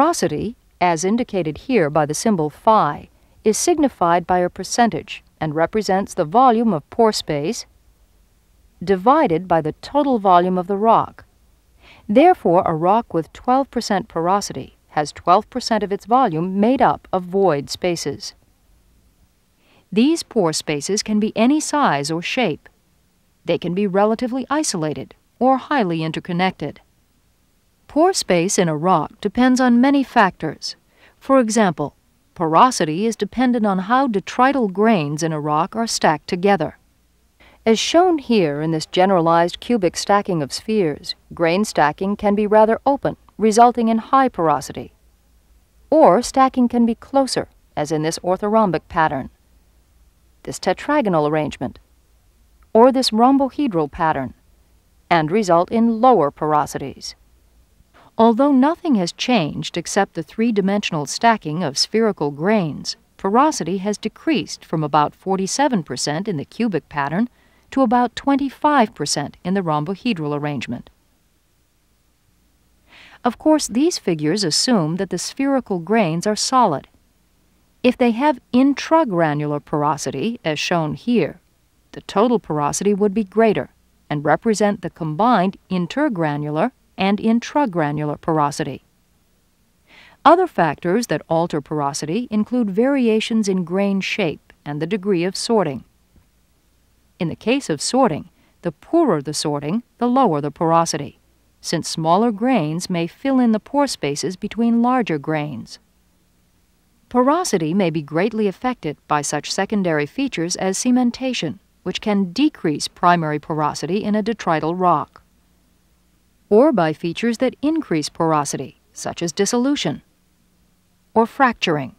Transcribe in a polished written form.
Porosity, as indicated here by the symbol phi, is signified by a percentage and represents the volume of pore space divided by the total volume of the rock. Therefore, a rock with 12% porosity has 12% of its volume made up of void spaces. These pore spaces can be any size or shape. They can be relatively isolated or highly interconnected. Pore space in a rock depends on many factors. For example, porosity is dependent on how detrital grains in a rock are stacked together. As shown here in this generalized cubic stacking of spheres, grain stacking can be rather open, resulting in high porosity. Or stacking can be closer, as in this orthorhombic pattern, this tetragonal arrangement, or this rhombohedral pattern, and result in lower porosities. Although nothing has changed except the three-dimensional stacking of spherical grains, porosity has decreased from about 47% in the cubic pattern to about 25% in the rhombohedral arrangement. Of course, these figures assume that the spherical grains are solid. If they have intragranular porosity, as shown here, the total porosity would be greater and represent the combined intergranular and intragranular porosity. Other factors that alter porosity include variations in grain shape and the degree of sorting. In the case of sorting, the poorer the sorting, the lower the porosity, since smaller grains may fill in the pore spaces between larger grains. Porosity may be greatly affected by such secondary features as cementation, which can decrease primary porosity in a detrital rock, or by features that increase porosity, such as dissolution or fracturing.